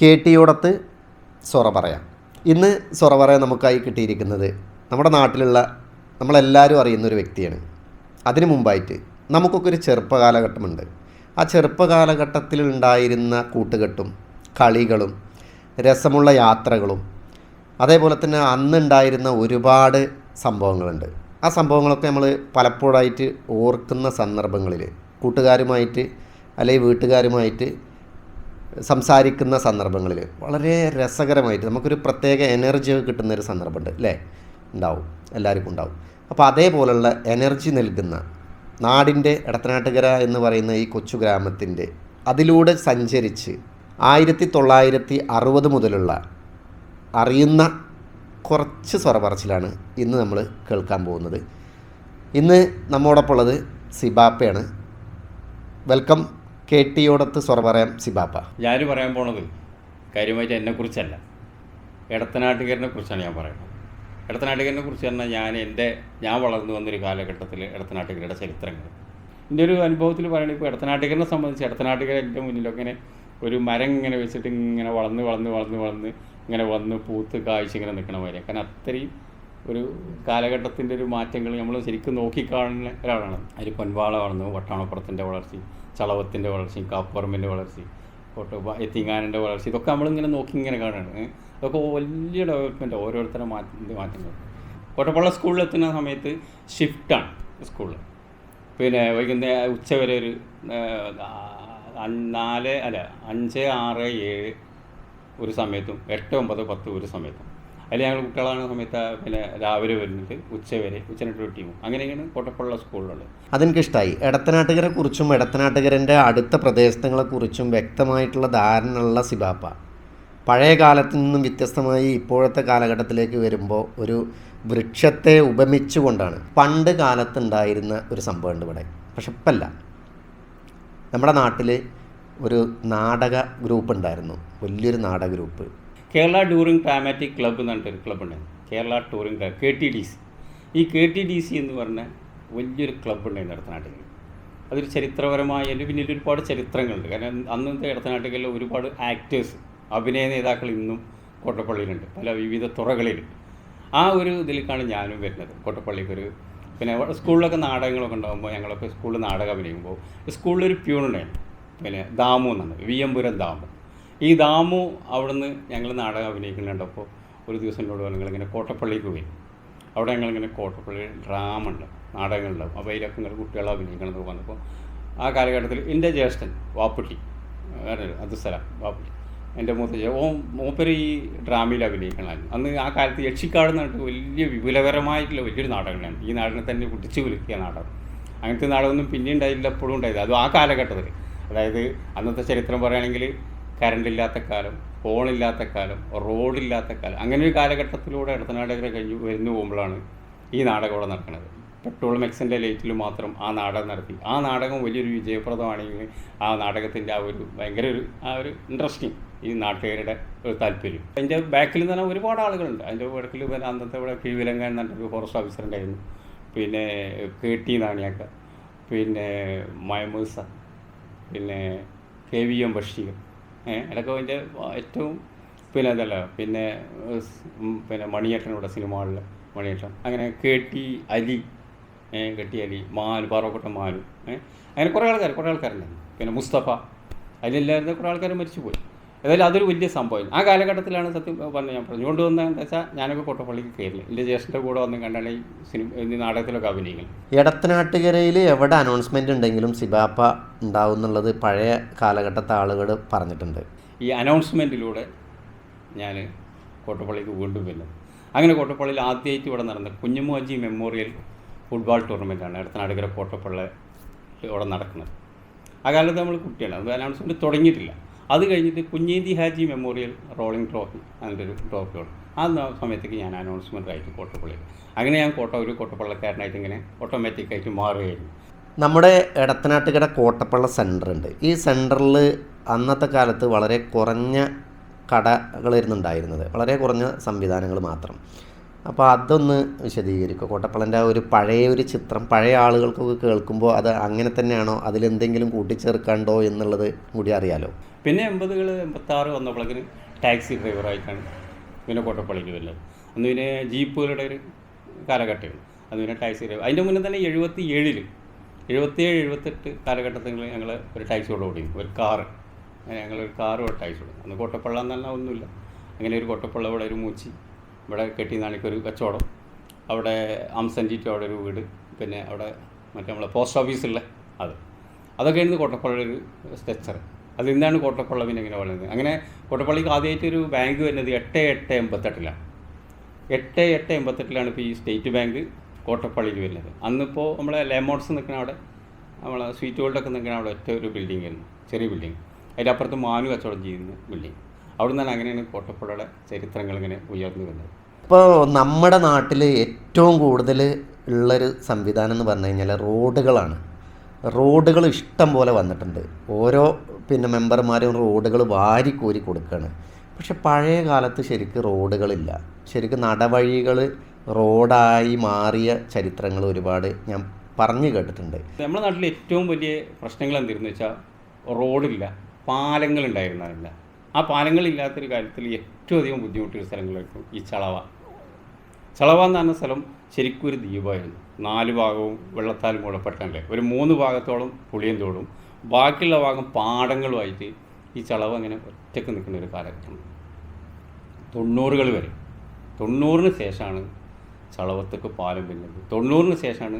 കേട്ടിയോടത്ത് സൊറ പറയാം. ഇന്ന് സൊറ പറയാൻ നമുക്കായി കിട്ടിയിരിക്കുന്നത് നമ്മുടെ നാട്ടിലുള്ള നമ്മളെല്ലാവരും അറിയുന്നൊരു വ്യക്തിയാണ്. അതിനു മുമ്പായിട്ട് നമുക്കൊക്കെ ഒരു ചെറുപ്പകാലഘട്ടമുണ്ട്. ആ ചെറുപ്പകാലഘട്ടത്തിൽ ഉണ്ടായിരുന്ന കൂട്ടുകെട്ടും കളികളും രസമുള്ള യാത്രകളും അതേപോലെ തന്നെ അന്നുണ്ടായിരുന്ന ഒരുപാട് സംഭവങ്ങളുണ്ട്. ആ സംഭവങ്ങളൊക്കെ നമ്മൾ പലപ്പോഴായിട്ട് ഓർക്കുന്ന സന്ദർഭങ്ങളിൽ കൂട്ടുകാരുമായിട്ട് അല്ലെങ്കിൽ വീട്ടുകാരുമായിട്ട് സംസാരിക്കുന്ന സന്ദർഭങ്ങളിൽ വളരെ രസകരമായിട്ട് നമുക്കൊരു പ്രത്യേക എനർജി കിട്ടുന്നൊരു സന്ദർഭമുണ്ട് അല്ലേ? ഉണ്ടാവും, എല്ലാവർക്കും ഉണ്ടാവും. അപ്പോൾ അതേപോലുള്ള എനർജി നൽകുന്ന നാടിൻ്റെ എടത്തനാട്ടുകര എന്ന് പറയുന്ന ഈ കൊച്ചു ഗ്രാമത്തിൻ്റെ അതിലൂടെ സഞ്ചരിച്ച് 1960 മുതലുള്ള അറിയുന്ന കുറച്ച് സ്വറ പറച്ചിലാണ് ഇന്ന് നമ്മൾ കേൾക്കാൻ പോകുന്നത്. ഇന്ന് നമ്മോടൊപ്പം ഉള്ളത് സിബാപ്പയാണ്. വെൽക്കം. കേട്ടിയോടത്ത് സ്വറ പറയാം സിബാപ്പ. ഞാൻ പറയാൻ പോണത് കാര്യമായിട്ട് എന്നെക്കുറിച്ചല്ല, എടത്തനാട്ടുകാരനെ കുറിച്ചാണ് ഞാൻ പറയുന്നത്. എടത്തനാട്ടുകാരനെ കുറിച്ച് പറഞ്ഞാൽ ഞാൻ വളർന്നു വന്നൊരു കാലഘട്ടത്തിൽ എടത്തനാട്ടുകാരുടെ ചരിത്രങ്ങൾ എൻ്റെ ഒരു അനുഭവത്തിൽ പറയുന്നത്. ഇപ്പോൾ എടത്തനാട്ടുകാരനെ സംബന്ധിച്ച് എടത്തനാട്ടുകാർ എൻ്റെ മുന്നിലൊക്കെ ഇങ്ങനെ ഒരു മരം ഇങ്ങനെ വെച്ചിട്ട് ഇങ്ങനെ വളർന്ന് ഇങ്ങനെ വന്ന് പൂത്ത് കായ്ച്ച് ഇങ്ങനെ നിൽക്കണ മാതിരി. കാരണം അത്രയും ഒരു കാലഘട്ടത്തിൻ്റെ ഒരു മാറ്റങ്ങൾ നമ്മൾ ശരിക്കും നോക്കിക്കാണുന്ന ഒരാളാണ്. അതിൽ പൊൻവാള വളർന്നു, വട്ടാണപ്പുറത്തിൻ്റെ വളർച്ച, ചളവത്തിൻ്റെ വളർച്ചയും കാപ്പുറമ്പിൻ്റെ വളർച്ച, എത്തിങ്ങാനൻ്റെ വളർച്ച, ഇതൊക്കെ നമ്മളിങ്ങനെ നോക്കി ഇങ്ങനെ കാണുകയാണ്. അതൊക്കെ വലിയ ഡെവലപ്മെൻറ്റ്, ഓരോരുത്തരുടെ മാറ്റങ്ങൾ. കോട്ടപ്പള്ള സ്കൂളിൽ എത്തുന്ന സമയത്ത് ഷിഫ്റ്റാണ് സ്കൂളിൽ. പിന്നെ വൈകുന്നേരം ഉച്ചവരെ ഒരു 5, 6, 7 ഒരു സമയത്തും 8, 9, 10 ഒരു സമയത്തും. അതിൽ ഞങ്ങൾ കുട്ടികളാണ് സമയത്ത് പിന്നെ രാവിലെ വരുന്നത് ഉച്ചനൊരു ടീമും. അങ്ങനെയാണ് കോട്ടപ്പള്ള സ്കൂളിലുള്ളത്. അതെനിക്കിഷ്ടമായി. എടത്തനാട്ടുകരെ കുറിച്ചും എടത്തനാട്ടുകരൻ്റെ അടുത്ത പ്രദേശങ്ങളെക്കുറിച്ചും വ്യക്തമായിട്ടുള്ള ധാരണയുള്ള സിബാപ്പ പഴയ കാലത്തു നിന്നും വ്യത്യസ്തമായി ഇപ്പോഴത്തെ കാലഘട്ടത്തിലേക്ക് വരുമ്പോൾ ഒരു വൃക്ഷത്തെ ഉപമിച്ചുകൊണ്ടാണ്. പണ്ട് കാലത്തുണ്ടായിരുന്ന ഒരു സംഭവമുണ്ട് ഇവിടെ, പക്ഷെ ഇപ്പല്ല. നമ്മുടെ നാട്ടിൽ ഒരു നാടക ഗ്രൂപ്പ് ഉണ്ടായിരുന്നു, വലിയൊരു നാടക group. Kerala touring dramatic club എന്ന് പറഞ്ഞിട്ടൊരു ക്ലബ്ബുണ്ടായിരുന്നു, കേരള ടൂറിംഗ് KTDC. ഈ KTDC എന്ന് പറഞ്ഞ വലിയൊരു ക്ലബ്ബ് ഉണ്ടായിരുന്നു എടത്തനാട്ടുകര. അതൊരു ചരിത്രപരമായ എൻ്റെ പിന്നിൽ ഒരുപാട് ചരിത്രങ്ങളുണ്ട്. കാരണം അന്നത്തെ എടത്തനാട്ടുകരയിൽ ഒരുപാട് ആക്ടേഴ്സ്, അഭിനയ നേതാക്കൾ ഇന്നും കോട്ടപ്പള്ളിയിലുണ്ട്, പല വിവിധ തുറകളിലുണ്ട്. ആ ഒരു ഇതിലേക്കാണ് ഞാനും വരുന്നത്. കോട്ടപ്പള്ളിക്കൊരു പിന്നെ സ്കൂളിലൊക്കെ നാടകങ്ങളൊക്കെ ഉണ്ടാകുമ്പോൾ ഞങ്ങളൊക്കെ സ്കൂളിൽ നാടകം അഭിനയിക്കുമ്പോൾ സ്കൂളിലൊരു പ്യൂണുണ്ടായിരുന്നു, പിന്നെ ദാമു എന്നാണ്, വിയമ്പുരം ദാമു. ഈ ദാമു അവിടുന്ന് ഞങ്ങൾ നാടകം അഭിനയിക്കുന്നുണ്ടപ്പോൾ ഒരു ദിവസം എന്നോട് പറഞ്ഞു, നിങ്ങളിങ്ങനെ കോട്ടപ്പള്ളിക്ക് പോയി, അവിടെ ഞങ്ങളിങ്ങനെ കോട്ടപ്പള്ളി ഡ്രാമ ഉണ്ട്, നാടകങ്ങളുണ്ടാവും, അപ്പോൾ അതിലൊക്കെ നിങ്ങൾ കുട്ടികളെ അഭിനയിക്കണമെന്ന് വന്നപ്പോൾ ആ കാലഘട്ടത്തിൽ എൻ്റെ ജ്യേഷ്ഠൻ വാപ്പുട്ടി, അബ്ദുസ്സലാം വാപ്പുട്ടി, എൻ്റെ മൂപ്പര് ഈ ഡ്രാമയിൽ അഭിനയിക്കണമായിരുന്നു. അന്ന് ആ കാലത്ത് യക്ഷിക്കാട് എന്ന് പറഞ്ഞിട്ട് വലിയ വിപുലകരമായിട്ടുള്ള വലിയൊരു നാടകമാണ്. ഈ നാടിനെ തന്നെ പിടിച്ചു കുലുക്കിയ നാടകം. അങ്ങനത്തെ നാടകമൊന്നും പിന്നെ ഉണ്ടായില്ല, എപ്പോഴും ഉണ്ടായില്ല. അതും ആ കാലഘട്ടത്തിൽ, അതായത് അന്നത്തെ ചരിത്രം പറയുകയാണെങ്കിൽ കറണ്ടില്ലാത്ത കാലം, ഫോണില്ലാത്ത കാലം, റോഡില്ലാത്ത കാലം, അങ്ങനെ ഒരു കാലഘട്ടത്തിലൂടെ എടത്തനാട്ടുകര കഴിഞ്ഞ് വരുന്നു പോകുമ്പോഴാണ് ഈ നാടകം ഇവിടെ നടക്കുന്നത്. പെട്രോൾ മെക്സിൻ്റെ ലൈറ്റിൽ മാത്രം ആ നാടകം നടത്തി. ആ നാടകം വലിയൊരു വിജയപ്രദമാണെങ്കിൽ ആ നാടകത്തിൻ്റെ ഭയങ്കര ഒരു ഇൻട്രസ്റ്റിങ്, ഈ നാട്ടുകാരുടെ ഒരു താല്പര്യം. അതിൻ്റെ ബാക്കിൽ നിന്ന് പറഞ്ഞാൽ ഒരുപാട് ആളുകളുണ്ട്. അതിൻ്റെ ബാക്കിൽ അന്നത്തെ ഇവിടെ കിഴിവിലങ്ങ എന്നൊരു ഫോറസ്റ്റ് ഓഫീസർ ഉണ്ടായിരുന്നു, പിന്നെ KT നാണിയാക്ക, പിന്നെ മയമൂസ, പിന്നെ KVM ബഷീർ, അതൊക്കെ അതിൻ്റെ ഏറ്റവും പിന്നെ മണിയേട്ടൻ, ഇവിടെ സിനിമകളിൽ മണിയേട്ടൻ, അങ്ങനെ KT അലി, മാനു, പാറോക്കോട്ടം മാനു, അങ്ങനെ കുറേ ആൾക്കാരുണ്ടായിരുന്നു. പിന്നെ മുസ്തഫ, അതിലെല്ലാവരും കുറേ ആൾക്കാർ മരിച്ചുപോയി. ഏതായാലും അതൊരു വലിയ സംഭവം. ആ കാലഘട്ടത്തിലാണ് സത്യം പറഞ്ഞ് ഞാൻ പറഞ്ഞുകൊണ്ട് വന്നതെന്ന് വെച്ചാൽ ഞാനൊക്കെ കോട്ടപ്പള്ളിക്ക് കയറില്ല, എൻ്റെ ജ്യേഷ്ഠൻ്റെ കൂടെ വന്ന് കണ്ടാണ് ഈ നാടകത്തിലൊക്കെ അഭിനയിക്കുന്നത്. എടത്തനാട്ടുകരയിൽ എവിടെ അനൗൺസ്മെൻറ്റ് ഉണ്ടെങ്കിലും സിബാപ്പ ഉണ്ടാവും എന്നുള്ളത് പഴയ കാലഘട്ടത്തെ ആളുകൾ പറഞ്ഞിട്ടുണ്ട്. ഈ അനൗൺസ്മെൻറ്റിലൂടെ ഞാൻ കോട്ടപ്പള്ളിക്ക് വീണ്ടും വരുന്നത്. അങ്ങനെ കോട്ടപ്പള്ളിയിൽ ആദ്യമായിട്ട് ഇവിടെ നടന്ന കുഞ്ഞുമോജി മെമ്മോറിയൽ ഫുട്ബോൾ ടൂർണമെൻറ്റാണ് എടത്തനാട്ടുകര കോട്ടപ്പള്ളി ഇവിടെ നടക്കുന്നത്. ആ കാലത്ത് നമ്മൾ കുട്ടിയാണ്, അത് അനൗൺസ്മെൻറ്റ് തുടങ്ങിയിട്ടില്ല. അത് കഴിഞ്ഞിട്ട് കുഞ്ഞേന്തി ഹാജി മെമ്മോറിയൽ റോളിംഗ് ട്രോഫി, അങ്ങനത്തെ ഒരു ട്രോഫിയോട് ആ സമയത്തേക്ക് ഞാൻ അനൗൺസ്മെൻ്റ് ആയിട്ട് കോട്ടപ്പള്ളിയിൽ. അങ്ങനെ ഞാൻ ഒരു കോട്ടപ്പള്ളക്കാരനായിട്ട് ഇങ്ങനെ ഓട്ടോമാറ്റിക്കായിട്ട് മാറുകയായിരുന്നു. നമ്മുടെ എടത്തനാട്ടുകര കോട്ടപ്പള്ള സെൻറ്ററുണ്ട്. ഈ സെൻറ്ററിൽ അന്നത്തെ കാലത്ത് വളരെ കുറഞ്ഞ കടകളായിരുന്നു ഉണ്ടായിരുന്നത്, വളരെ കുറഞ്ഞ സംവിധാനങ്ങൾ മാത്രം. അപ്പോൾ അതൊന്ന് വിശദീകരിക്കുക. കോട്ടപ്പള്ളൻ്റെ ആ ഒരു പഴയ ഒരു ചിത്രം പഴയ ആളുകൾക്കൊക്കെ കേൾക്കുമ്പോൾ അത് അങ്ങനെ തന്നെയാണോ, അതിലെന്തെങ്കിലും കൂട്ടിച്ചേർക്കാണ്ടോ എന്നുള്ളത് കൂടി അറിയാലോ. പിന്നെ 80-കൾ 86 വന്നപ്പോഴേക്കിന് ടാക്സി ഡ്രൈവറായിട്ടാണ് പിന്നെ കോട്ടപ്പള്ളിയിൽ വരുന്നത്. അന്ന് പിന്നെ ജീപ്പുകളുടെ ഒരു കാലഘട്ടമാണ്. അന്ന് പിന്നെ ടാക്സി ഡ്രൈവർ. അതിൻ്റെ മുന്നേ തന്നെ 77 78 കാലഘട്ടത്തിൽ ഞങ്ങൾ ഒരു ടാക്സിയോട് ഓടി, ഒരു കാറ്, ഞങ്ങളൊരു കാറ് ടാക്സി ഓടും. അന്ന് കോട്ടപ്പള്ള എന്ന് പറഞ്ഞാൽ ഒന്നുമില്ല. അങ്ങനെ ഒരു കോട്ടപ്പള്ള, ഇവിടെ ഒരു മൂച്ചി, ഇവിടെ കെട്ടിനാണിക്കൊരു കച്ചവടം, അവിടെ അംസൻറ്റിറ്റ് അവിടെ ഒരു വീട്, പിന്നെ അവിടെ മറ്റേ നമ്മളെ പോസ്റ്റ് ഓഫീസുള്ള അതൊക്കെയായിരുന്നു കോട്ടപ്പള്ളയുടെ ഒരു സ്ട്രക്ചർ. അതിൽ നിന്നാണ് കോട്ടപ്പള്ള പിന്നെ ഇങ്ങനെ വളരുന്നത്. അങ്ങനെ കോട്ടപ്പള്ളിക്ക് ആദ്യമായിട്ട് ഒരു ബാങ്ക് വരുന്നത് 8888 8888 ഇപ്പോൾ ഈ സ്റ്റേറ്റ് ബാങ്ക് കോട്ടപ്പള്ളിയിൽ വരുന്നത്. അന്നിപ്പോൾ നമ്മളെ ലെമോൺസ് നിൽക്കുന്ന അവിടെ, നമ്മളെ സ്വീറ്റ് വേൾഡൊക്കെ നിൽക്കുന്ന അവിടെ ഒറ്റ ഒരു ബിൽഡിംഗ് ആയിരുന്നു, ചെറിയ ബിൽഡിങ്. അതിൻ്റെ അപ്പുറത്ത് മാനു കച്ചവടം ചെയ്യുന്ന ബിൽഡിങ്. അവിടെ നിന്നാണ് അങ്ങനെയാണ് കോട്ടപ്പള്ളയുടെ ചരിത്രങ്ങൾ ഇങ്ങനെ ഉയർന്നു വരുന്നത്. ഇപ്പോൾ നമ്മുടെ നാട്ടിൽ ഏറ്റവും കൂടുതൽ ഉള്ളൊരു സംവിധാനം എന്ന് പറഞ്ഞു കഴിഞ്ഞാൽ റോഡുകളാണ്. റോഡുകൾ ഇഷ്ടം പോലെ വന്നിട്ടുണ്ട്. ഓരോ മെമ്പർമാരും റോഡുകൾ വാരിക്കോരി കൊടുക്കുകയാണ്. പക്ഷെ പഴയ കാലത്ത് ശരിക്കും റോഡുകളില്ല. ശരിക്കും നടവഴികൾ റോഡായി മാറിയ ചരിത്രങ്ങൾ ഒരുപാട് ഞാൻ പറഞ്ഞു കേട്ടിട്ടുണ്ട്. നമ്മുടെ നാട്ടിൽ ഏറ്റവും വലിയ പ്രശ്നങ്ങൾ എന്തായിരുന്നു വെച്ചാൽ റോഡില്ല, പാലങ്ങളുണ്ടായിരുന്നില്ല. ആ പാലങ്ങളില്ലാത്തൊരു കാര്യത്തിൽ ഏറ്റവും അധികം ബുദ്ധിമുട്ടിയ സ്ഥലങ്ങളായിരുന്നു ഈ ചളവ എന്ന് പറഞ്ഞ സ്ഥലം ശരിക്കും ഒരു ദ്വീപായിരുന്നു. 4 ഭാഗവും വെള്ളത്താൽ മൂടപ്പെട്ടല്ലേ, ഒരു 3 ഭാഗത്തോളം പുളിയന്തോടും ബാക്കിയുള്ള ഭാഗം പാടങ്ങളുമായിട്ട് ഈ ചളവ അങ്ങനെ ഒറ്റയ്ക്ക് നിൽക്കുന്ന ഒരു കാലഘട്ടം 90-കൾ വരെ. 90-ന് ശേഷമാണ് ചളവത്തേക്ക് പാലം വരുന്നത്. 90-ന് ശേഷമാണ്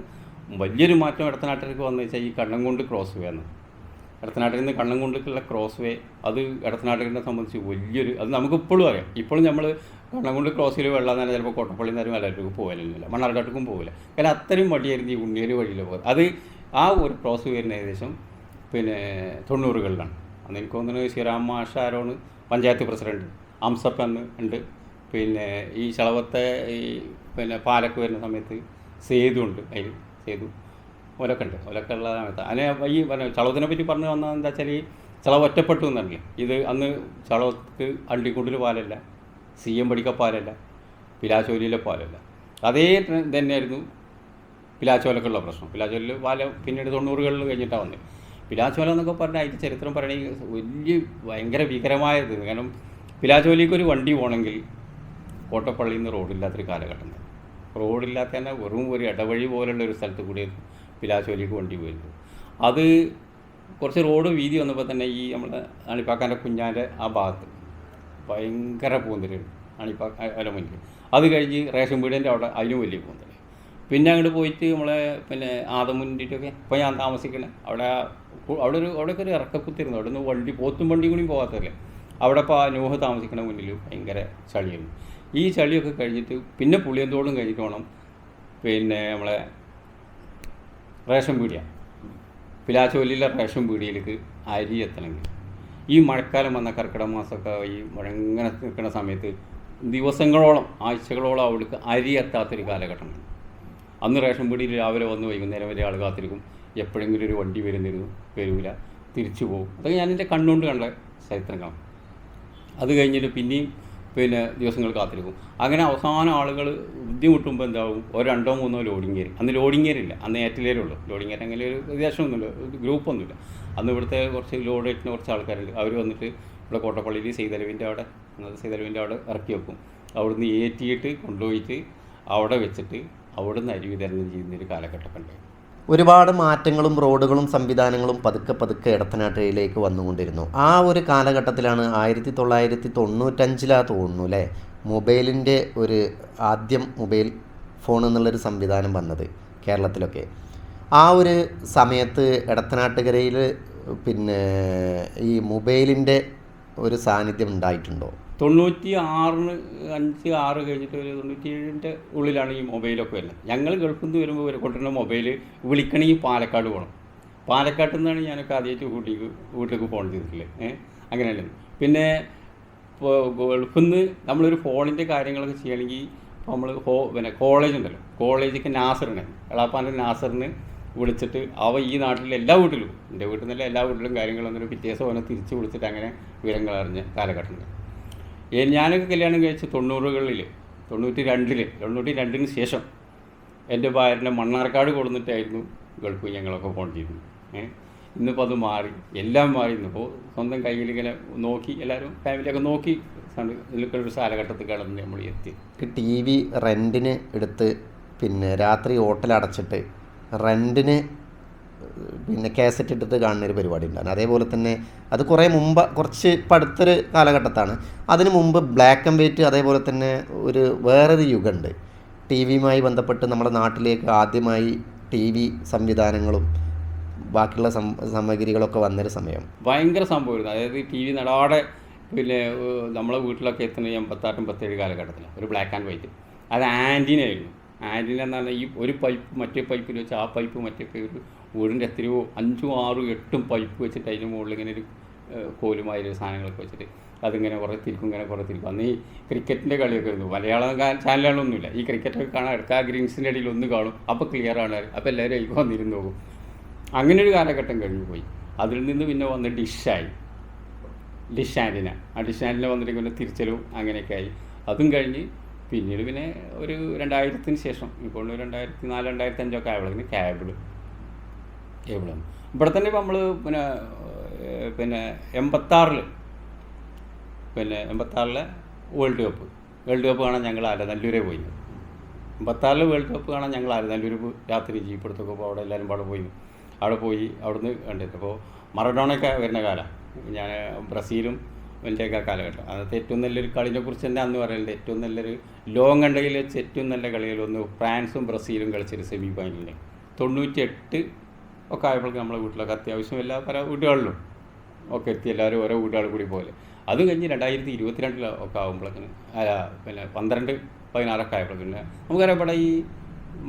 വലിയൊരു മാറ്റം ഇടത്തനാട്ടിലേക്ക് വന്നു വെച്ചാൽ ഈ കണ്ണംകുണ്ട് ക്രോസ് വേ ആണ്. ഇടത്തനാട്ടിൽ നിന്ന് കണ്ണംകുണ്ടിലേക്കുള്ള ക്രോസ് വേ, അത് ഇടത്തനാട്ടിനെ സംബന്ധിച്ച് വലിയൊരു, അത് നമുക്കിപ്പോഴും അറിയാം. ഇപ്പോഴും നമ്മൾ കണ്ണംകുണ്ട് ക്രോസിൽ വെള്ളം തന്നെ ചിലപ്പോൾ കോട്ടപ്പള്ളി നേരം എല്ലാവർക്കും പോകാനില്ല, മണ്ണാർക്കാട്ടുക്കും പോകില്ല. കാരണം അത്രയും വഴിയായിരുന്നു ഈ ഉണ്ണിയേരി വഴിയിൽ പോകുന്നത്. അത് ആ ഒരു ക്രോസ് വരുന്ന ഏകദേശം 90-കളിലാണ്. അന്ന് എനിക്ക് തോന്നുന്നത് ശ്രീറാം മാഷാരോണ് പഞ്ചായത്ത് പ്രസിഡൻറ്റ്, അംസപ്പന്ന് ഉണ്ട്. പിന്നെ ഈ ചളവത്തെ ഈ പാലക്ക് വരുന്ന സമയത്ത് സേതു ഉണ്ട്, അതിൽ സേതു ഒലക്കെ ഉണ്ട്. ഒലക്കെ ഉള്ള സമയത്ത് അതിനെ ഈ ചളവത്തിനെ പറ്റി പറഞ്ഞു വന്നത് എന്താ വെച്ചാൽ, ഈ ചളവ് ഒറ്റപ്പെട്ടു എന്നറിയില്ല. ഇത് അന്ന് ചളവത്ത് അണ്ടിക്കുണ്ടിൽ പാലല്ല, CM പടിക്ക പാലല്ല, പിലാച്ചോലിയിലെ പാലല്ല. അതേ തന്നെയായിരുന്നു പിലാച്ചോലക്കുള്ള പ്രശ്നം. പിലാച്ചോലിൽ പാല പിന്നീട് 90-കളിൽ കഴിഞ്ഞിട്ടാണ് വന്നത്. പിലാച്ചോല എന്നൊക്കെ പറഞ്ഞാൽ അതിൻ്റെ ചരിത്രം പറയണമെങ്കിൽ വലിയ ഭയങ്കര ഭീകരമായത്. കാരണം പിലാച്ചോലിക്ക് ഒരു വണ്ടി പോകണമെങ്കിൽ കോട്ടപ്പള്ളിയിൽ നിന്ന് റോഡില്ലാത്തൊരു കാലഘട്ടം. റോഡില്ലാത്ത തന്നെ വെറും ഒരു ഇടവഴി പോലുള്ള ഒരു സ്ഥലത്ത് കൂടി പിലാച്ചോലിക്ക് വണ്ടി പോയിരുന്നു. അത് കുറച്ച് റോഡ് വീതി വന്നപ്പോൾ തന്നെ ഈ നമ്മുടെ അണിപ്പാക്കാൻ്റെ കുഞ്ഞാൻ്റെ ആ ഭാഗത്ത് ഭയങ്കര പൂന്തലാണ് അണിപ്പാല മുന്നിൽ. അത് കഴിഞ്ഞ് റേഷൻ വീടിൻ്റെ അവിടെ അതിനും വലിയ പൂന്തൽ. പിന്നെ അങ്ങോട്ട് പോയിട്ട് നമ്മളെ ആദമുണ്ടിട്ടൊക്കെ ഇപ്പോൾ ഞാൻ താമസിക്കുന്നത് അവിടെയൊക്കെ ഒരു ഇറക്കക്കുത്തിരുന്നു. അവിടെ നിന്ന് വണ്ടി പോത്തും വണ്ടി കൂടി പോകാത്തതല്ലേ. അവിടെ ഇപ്പോൾ ആ നൂഹ് താമസിക്കുന്ന മുന്നിൽ ഭയങ്കര ചളിയായിരുന്നു. ഈ ചളിയൊക്കെ കഴിഞ്ഞിട്ട് പിന്നെ പുളിയന്തോടും കഴിഞ്ഞിട്ട് വേണം നമ്മളെ റേഷൻ പീടിയ, പിലാച്ചോലിയിലെ റേഷൻ പീടിയയിലേക്ക് അരി എത്തണമെങ്കിൽ ഈ മഴക്കാലം വന്ന കർക്കിടക മാസമൊക്കെ ഈ മുഴങ്ങനെ നിൽക്കുന്ന സമയത്ത് ദിവസങ്ങളോളം ആഴ്ചകളോളം അവിടേക്ക് അരി എത്താത്തൊരു കാലഘട്ടമാണ്. അന്ന് റേഷൻ പീടിയിൽ രാവിലെ വന്ന് വൈകുന്നേരം വരെ ആൾ കാത്തിരിക്കും. എപ്പോഴെങ്കിലും ഒരു വണ്ടി വരില്ല, തിരിച്ചു പോകും. അതൊക്കെ ഞാൻ എൻ്റെ കണ്ണുകൊണ്ട് കണ്ട ചരിത്രങ്ങളാണ്. അത് കഴിഞ്ഞിട്ട് പിന്നെയും ദിവസങ്ങൾ കാത്തിരിക്കും. അങ്ങനെ അവസാനം ആളുകൾ ബുദ്ധിമുട്ടുമ്പോൾ എന്താവും, 2 3 ലോഡിങ് കയറി. അന്ന് ലോഡിങ് കയറില്ല, അന്ന് ഏറ്റിലേരുള്ളൂ. ലോഡിങ് കയറി അങ്ങനെ ഒരു വിദേശമൊന്നുമില്ല, ഗ്രൂപ്പൊന്നുമില്ല. അന്ന് ഇവിടുത്തെ കുറച്ച് ലോഡ് കയറ്റുന്ന കുറച്ച് ആൾക്കാരുണ്ട്. അവർ വന്നിട്ട് ഇവിടെ കോട്ടപ്പള്ളിയിൽ സീതലവിൻ്റെ അവിടെ ഇറക്കി വെക്കും. അവിടുന്ന് ഏറ്റിയിട്ട് കൊണ്ടുപോയിട്ട് അവിടെ വെച്ചിട്ട് അവിടുന്ന് അരി വിതരണം ചെയ്യുന്നൊരു കാലഘട്ടമൊക്കെ ഉണ്ട്. ഒരുപാട് മാറ്റങ്ങളും റോഡുകളും സംവിധാനങ്ങളും പതുക്കെ ഇടത്തനാട്ടിലേക്ക് വന്നുകൊണ്ടിരുന്നു. ആ ഒരു കാലഘട്ടത്തിലാണ് 1995 തോന്നുന്നു അല്ലേ, മൊബൈലിൻ്റെ ആദ്യം മൊബൈൽ ഫോൺ എന്നുള്ളൊരു സംവിധാനം വന്നത് കേരളത്തിലൊക്കെ. ആ ഒരു സമയത്ത് ഇടത്തനാട്ടുകരയിൽ ഈ മൊബൈലിൻ്റെ ഒരു സാന്നിധ്യം ഉണ്ടായിട്ടുണ്ടോ? 96 കഴിഞ്ഞിട്ട് ഒരു 97-ൻ്റെ ഉള്ളിലാണ് ഈ മൊബൈലൊക്കെ വരുന്നത്. ഞങ്ങൾ ഗൾഫിൽ നിന്ന് വരുമ്പോൾ കൊണ്ടുവരുന്ന മൊബൈൽ വിളിക്കണമെങ്കിൽ പാലക്കാട് പോകണം. പാലക്കാട്ടിൽ നിന്നാണ് ഞാനൊക്കെ ആദ്യമായിട്ട് വീട്ടിലേക്ക് ഫോൺ ചെയ്തിട്ടില്ലേ. അങ്ങനെയല്ലേ. പിന്നെ ഗൾഫിൽ നിന്ന് നമ്മളൊരു ഫോണിൻ്റെ കാര്യങ്ങളൊക്കെ ചെയ്യണമെങ്കിൽ ഇപ്പോൾ നമ്മൾ കോളേജ് ഉണ്ടല്ലോ, കോളേജിലേക്ക് നാസറിനെ, എളാപ്പാൻ്റെ നാസറിന് വിളിച്ചിട്ട് ഈ നാട്ടിലെ എല്ലാ വീട്ടിലും, എൻ്റെ വീട്ടിൽ നിന്നല്ല എല്ലാ വീട്ടിലും കാര്യങ്ങളൊന്നും പിറ്റേ ദിവസം അവനെ തിരിച്ച് വിളിച്ചിട്ട് അങ്ങനെ വിവരങ്ങൾ അറിഞ്ഞ കാലഘട്ടങ്ങൾ. ഞാനൊക്കെ കല്യാണം കഴിച്ച് 90-കളിൽ തൊണ്ണൂറ്റി രണ്ടിന് ശേഷം എൻ്റെ ഭാര്യനെ മണ്ണാർക്കാട് കൊടുത്തിട്ടായിരുന്നു ഗൾഫ് ഞങ്ങളൊക്കെ പോകേണ്ടിയിരുന്നു. ഇന്നിപ്പോൾ അത് മാറി, എല്ലാം മാറി. ഇന്നിപ്പോൾ സ്വന്തം കയ്യിലിങ്ങനെ നോക്കി എല്ലാവരും ഫാമിലിയൊക്കെ നോക്കി ഒരു കാലഘട്ടത്തിൽ കടന്ന് നമ്മൾ എത്തി. ടി വി റെൻറ്റിന് എടുത്ത് പിന്നെ രാത്രി ഹോട്ടൽ അടച്ചിട്ട് റെൻറ്റിന് പിന്നെ കാസറ്റ് ഇട്ടിട്ട് കാണുന്നൊരു പരിപാടി ഉണ്ടായിരുന്നു. അതേപോലെ തന്നെ അത് കുറേ മുമ്പ്, കുറച്ച് ഇപ്പം അടുത്തൊരു കാലഘട്ടത്താണ്. അതിന് മുമ്പ് ബ്ലാക്ക് ആൻഡ് വൈറ്റ്, അതേപോലെ തന്നെ ഒരു വേറൊരു യുഗമുണ്ട് ടി വിയുമായി ബന്ധപ്പെട്ട്. നമ്മുടെ നാട്ടിലേക്ക് ആദ്യമായി ടി വി സംവിധാനങ്ങളും ബാക്കിയുള്ള സാമഗ്രികളൊക്കെ വന്നൊരു സമയം ഭയങ്കര സംഭവമായിരുന്നു. അതായത് ടി വി നടാടെ പിന്നെ നമ്മളെ വീട്ടിലൊക്കെ എത്തുന്നത് 86-87 കാലഘട്ടത്തിലാണ്. ഒരു ബ്ലാക്ക് ആൻഡ് വൈറ്റ്, അത് ആൻറ്റിന ആയിരുന്നു. ആൻറ്റിന എന്ന് പറഞ്ഞാൽ ഈ ഒരു പൈപ്പ് മറ്റേ പൈപ്പിൽ വെച്ച് ആ പൈപ്പ് മറ്റേ ഒരു വീടിൻ്റെ എത്രയോ 5, 6, 8 പൈപ്പ് വെച്ചിട്ട് അതിന് മുകളിൽ ഇങ്ങനെ ഒരു കോലുമായൊരു സാധനങ്ങളൊക്കെ വെച്ചിട്ട് അതിങ്ങനെ കുറേ തിരിക്കും, ഇങ്ങനെ കുറേ തിരിക്കും. അന്ന് ഈ ക്രിക്കറ്റിൻ്റെ കളിയൊക്കെ ആയിരുന്നു. മലയാളം ചാനലുകളൊന്നുമില്ല. ഈ ക്രിക്കറ്റൊക്കെ കാണാൻ എടുക്കുക, ആ ഗ്രീൻസിൻ്റെ ഇടയിൽ ഒന്ന് കാണും, അപ്പോൾ ക്ലിയറാണ്. അപ്പോൾ എല്ലാവരും അതിൽ വന്നിരുന്ന് പോകും. അങ്ങനെ ഒരു കാലഘട്ടം കഴിഞ്ഞു പോയി. അതിൽ നിന്ന് പിന്നെ വന്ന് ഡിഷ് ആൻറ്റിന. ആ ഡിഷ് ആൻറ്റിന വന്നിട്ട് പിന്നെ തിരിച്ചലും അങ്ങനെയൊക്കെ ആയി. അതും കഴിഞ്ഞ് പിന്നീട് പിന്നെ ഒരു 2000-ന് ശേഷം, ഇപ്പോൾ 2004, 2005 ആയപ്പോഴേക്കും കേബിളാണ്. ഇവിടെ തന്നെ ഇപ്പോൾ നമ്മൾ പിന്നെ 86-ലെ വേൾഡ് കപ്പ് കാണാൻ ഞങ്ങൾ ആലനല്ലൂരെ പോയി. 86-ലെ വേൾഡ് കപ്പ് കാണാൻ ഞങ്ങൾ ആലനല്ലൂർ രാത്രി ജീപ്പ് എടുത്തൊക്കെ അപ്പോൾ അവിടെ എല്ലാവരും അവിടെ പോയി അവിടുന്ന് കണ്ടിട്ട്. അപ്പോൾ മറഡോണയൊക്കെ വരുന്ന കാലം, ഞാൻ ബ്രസീലും വലിയൊക്കെ കാലഘട്ടം. അന്നത്തെ ഏറ്റവും നല്ലൊരു കളിനെ കുറിച്ച് തന്നെ അന്ന് പറയുന്നത്, ഏറ്റവും നല്ലൊരു ലോകം കണ്ടതിൽ വെച്ച് ഏറ്റവും നല്ല കളികളൊന്ന് ഫ്രാൻസും ബ്രസീലും കളിച്ചൊരു സെമി ഫൈനലിൽ 98 ഒക്കെ ആയപ്പോഴേക്കും നമ്മളെ വീട്ടിലൊക്കെ അത്യാവശ്യം എല്ലാ പല വീടുകളിലും ഒക്കെ എത്തി, എല്ലാവരും ഓരോ വീടുകൾ കൂടി പോലെ. അത് കഴിഞ്ഞ് 2022 ഒക്കെ ആകുമ്പോഴേക്കിന് പിന്നെ 12-16 ആയപ്പോഴേക്കും പിന്നെ നമുക്കറിയാം ഇവിടെ ഈ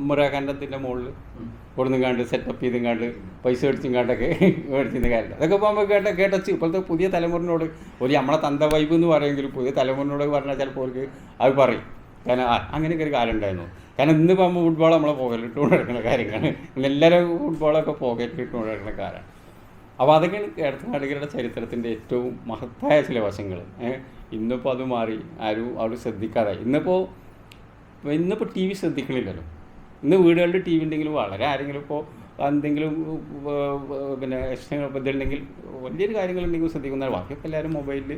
മുറാഖാൻഡത്തിൻ്റെ മുകളിൽ കൊടുന്നും കണ്ട് സെറ്റപ്പ് ചെയ്തും കണ്ട് പൈസ മേടിച്ചും കണ്ടൊക്കെ മേടിച്ചിരുന്ന കാര്യം. അതൊക്കെ പോകുമ്പോൾ കേട്ടച്ച് ഇപ്പോഴത്തെ പുതിയ തലമുറനോട് ഒരു നമ്മളെ തന്ത വൈബ് എന്ന് പറയുമെങ്കിലും പുതിയ തലമുറനോട് പറഞ്ഞാൽ ചിലപ്പോൾ അവർക്ക് അത് പറയും. കാരണം അങ്ങനെയൊക്കെ ഒരു കാലം ഉണ്ടായിരുന്നു. കാരണം ഇന്ന് പോകുമ്പോൾ ഫുട്ബോൾ നമ്മളെ പോകലിട്ടുകൊണ്ട് നടക്കുന്ന കാര്യങ്ങളാണ്. എല്ലാവരും ഫുട്ബോളൊക്കെ പോകലിട്ടുകൊണ്ട് നടക്കുന്ന കാലമാണ്. അപ്പോൾ അതൊക്കെയാണ് ഇടത്തനാട്ടുകരുടെ ചരിത്രത്തിൻ്റെ ഏറ്റവും മഹത്തായ ചില വശങ്ങൾ. ഇന്നിപ്പോൾ അത് മാറി, ആരും ശ്രദ്ധിക്കാതെ. ഇന്നിപ്പോൾ ടി വി ശ്രദ്ധിക്കണില്ലല്ലോ. ഇന്ന് വീടുകളിൽ ടി വി ഉണ്ടെങ്കിലും വളരെ ആരെങ്കിലും ഇപ്പോൾ എന്തെങ്കിലും പിന്നെ ഇതുണ്ടെങ്കിൽ വലിയൊരു കാര്യങ്ങളുണ്ടെങ്കിൽ ശ്രദ്ധിക്കുന്ന, ബാക്കിയൊക്കെ എല്ലാവരും മൊബൈലിൽ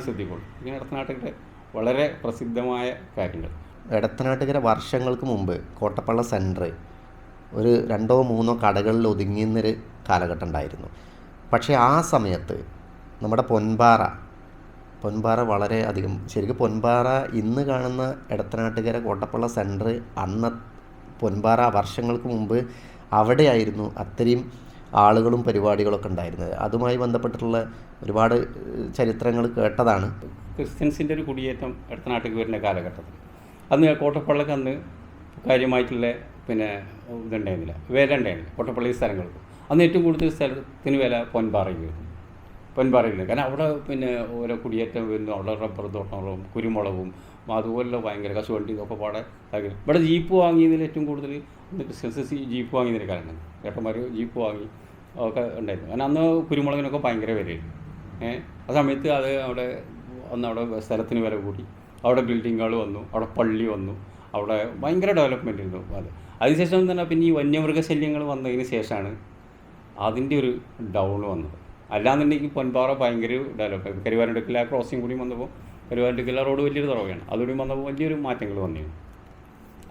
ശ്രദ്ധിക്കുള്ളൂ. ഇങ്ങനെ ഇടത്തനാട്ടുകരുടെ വളരെ പ്രസിദ്ധമായ കാര്യങ്ങൾ. ഇടത്തനാട്ടുകര വർഷങ്ങൾക്ക് മുമ്പ് കോട്ടപ്പള്ള സെൻറ്റർ ഒരു 2-3 കടകളിൽ ഒതുങ്ങിയെന്നൊരു കാലഘട്ടം ഉണ്ടായിരുന്നു. പക്ഷേ ആ സമയത്ത് നമ്മുടെ പൊൻപാറ വളരെ അധികം, ശരിക്കും പൊൻപാറ ഇന്ന് കാണുന്ന ഇടത്തനാട്ടുകര കോട്ടപ്പള്ള സെൻറ്റർ അന്ന് പൊൻപാറ വർഷങ്ങൾക്ക് മുമ്പ് അവിടെയായിരുന്നു അത്രയും ആളുകളും പരിപാടികളൊക്കെ ഉണ്ടായിരുന്നത്. അതുമായി ബന്ധപ്പെട്ടിട്ടുള്ള ഒരുപാട് ചരിത്രങ്ങൾ കേട്ടതാണ്. ക്രിസ്ത്യൻസിൻ്റെ ഒരു കുടിയേറ്റം ഇടത്തനാട്ടുക്ക് വരുന്ന കാലഘട്ടത്തിൽ അന്ന് കോട്ടപ്പള്ളക്ക് അന്ന് കാര്യമായിട്ടുള്ള പിന്നെ ഇതുണ്ടായിരുന്നില്ല, വില ഉണ്ടായിരുന്നില്ല കോട്ടപ്പള്ളി സ്ഥലങ്ങൾക്ക്. അന്ന് ഏറ്റവും കൂടുതൽ സ്ഥലത്തിന് വില പൊൻപാറയിലായിരുന്നു. കാരണം അവിടെ പിന്നെ ഓരോ കുടിയേറ്റം വരുന്നു, അവിടെ റബ്ബർ തോട്ടങ്ങളും കുരുമുളകും അതുപോലുള്ള ഭയങ്കര കശുവണ്ടി ഇതൊക്കെ പാടെ ഇവിടെ ജീപ്പ് വാങ്ങിയതിൽ ഏറ്റവും കൂടുതൽ ക്രിസ്ത്യൻസ് ജീപ്പ് വാങ്ങിയതിന് കാരണം ഏട്ടന്മാർ ജീപ്പ് വാങ്ങി ഒക്കെ ഉണ്ടായിരുന്നു. കാരണം അന്ന് കുരുമുളകിനൊക്കെ ഭയങ്കര വിലയായിരുന്നു. ആ സമയത്ത് അത് അവിടെ സ്ഥലത്തിന് വില കൂടി, അവിടെ ബിൽഡിങ്ങുകൾ വന്നു, അവിടെ പള്ളി വന്നു, അവിടെ ഭയങ്കര ഡെവലപ്മെൻ്റ് ആയിരുന്നു. അതിനുശേഷം തന്നെ പിന്നെ ഈ വന്യമൃഗശല്യങ്ങൾ വന്നതിന് ശേഷമാണ് അതിൻ്റെ ഒരു ഡൗൺ വന്നത്. അല്ലാന്നുണ്ടെങ്കിൽ പൊൻപാറ ഭയങ്കര ഡെവലപ്പ്. കരുവാരടുക്കൽ ആ ക്രോസിങ് കൂടി വന്നപ്പോൾ കരുവാരടുക്കൽ റോഡ് വലിയൊരു തുറവയാണ്, അതുകൂടി വന്നപ്പോൾ വലിയൊരു മാറ്റങ്ങൾ വന്നിരുന്നു.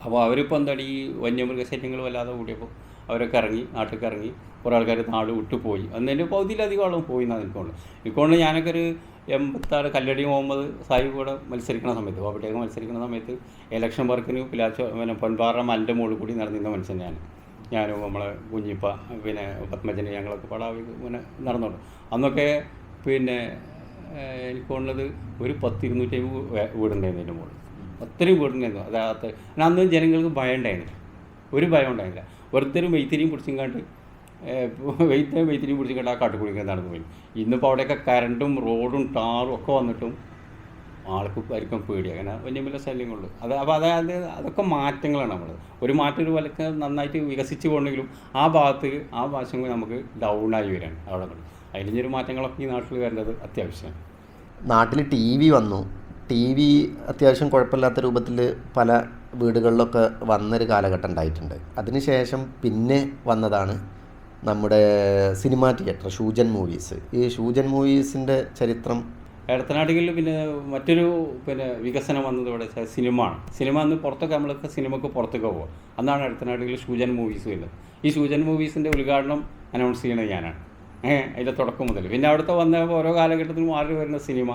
അപ്പോൾ അവരിപ്പോൾ എന്താണ് ഈ വന്യമൃഗശല്യങ്ങൾ വല്ലാതെ കൂടിയപ്പോൾ അവരൊക്കെ നാട്ടിലേക്ക് ഇറങ്ങി കുറേ ആൾക്കാർ നാട് വിട്ടുപോയി. എന്നതിൻ്റെ പകുതിയിലധികം ആളും പോയി എന്നാണ് എനിക്കൊണ്ട് ഞാനൊക്കെ ഒരു 86 കല്ലടി മുഹമ്മദ് സാഹിബ് കൂടെ മത്സരിക്കുന്ന സമയത്ത്, അവിടെയൊക്കെ മത്സരിക്കുന്ന സമയത്ത് ഇലക്ഷൻ വർക്കിന് പിന്നെ പൊൻപാറ മലിൻ്റെ മുകളിൽ കൂടി നടന്നിരുന്ന മനുഷ്യൻ ഞാനും നമ്മളെ കുഞ്ഞിപ്പ പിന്നെ പത്മജന് ഞങ്ങളൊക്കെ പാടാവി ഇങ്ങനെ നടന്നോളൂ. അന്നൊക്കെ പിന്നെ എനിക്ക് തോന്നുന്നത് ഒരു 10-250 വീടുണ്ടായിരുന്നു അതിൻ്റെ മുകളിൽ. ഒത്തിരി വീടുണ്ടായിരുന്നു. അതാകത്ത് അന്ന് ജനങ്ങൾക്ക് ഭയം ഉണ്ടായിരുന്നില്ല, ഒരു ഭയം ഉണ്ടായിരുന്നില്ല. വെറുതെ ഒരു മെയ്ത്തിരിയും പിടിച്ചിങ്ങാണ്ട് ആ കാട്ടുകുടിക്കാൻ നടന്നു പോയി. ഇന്നിപ്പോൾ അവിടെയൊക്കെ കറണ്ടും റോഡും ടാറും ഒക്കെ വന്നിട്ടും ആർക്കും പേടിയാണ്. അങ്ങനെ വലിയ ശല്യങ്ങളുണ്ട്. അപ്പോൾ അതൊക്കെ മാറ്റങ്ങളാണ് നമ്മൾ. ഒരു മാറ്റം ഒരു വലക്ക് നന്നായിട്ട് വികസിച്ച് പോകണമെങ്കിലും ആ ഭാഗം നമുക്ക് ഡൗണായി വരികയാണ് അവിടെ. അതിൻ്റെ ഒരു മാറ്റങ്ങളൊക്കെ ഈ നാട്ടിൽ വരേണ്ടത് അത്യാവശ്യമാണ്. നാട്ടിൽ ടി വി വന്നു. ടി വി അത്യാവശ്യം കുഴപ്പമില്ലാത്ത രൂപത്തിൽ പല വീടുകളിലൊക്കെ വന്നൊരു കാലഘട്ടം ഉണ്ടായിട്ടുണ്ട്. അതിനുശേഷം പിന്നെ വന്നതാണ് നമ്മുടെ സിനിമാ തിയേറ്റർ, ഷൂജൻ മൂവീസ്. ഈ ഷൂജൻ മൂവീസിൻ്റെ ചരിത്രം ഇടത്തനാട്ടുകളിൽ പിന്നെ മറ്റൊരു വികസനം വന്നത് ഇവിടെ സിനിമ അന്ന് പുറത്തൊക്കെ നമ്മളൊക്കെ സിനിമക്ക് പുറത്തൊക്കെ പോകുക. അന്നാണ് ഇടത്തനാട്ടുകളിൽ ഷൂജൻ മൂവീസ് വരുന്നത്. ഈ ഷൂജൻ മൂവീസിൻ്റെ ഉദ്ഘാടനം അനൗൺസ് ചെയ്യുന്നത് ഞാനാണ്. അതിൻ്റെ തുടക്കം മുതൽ പിന്നെ അവിടുത്തെ വന്ന ഓരോ കാലഘട്ടത്തിലും മാറി വരുന്ന സിനിമ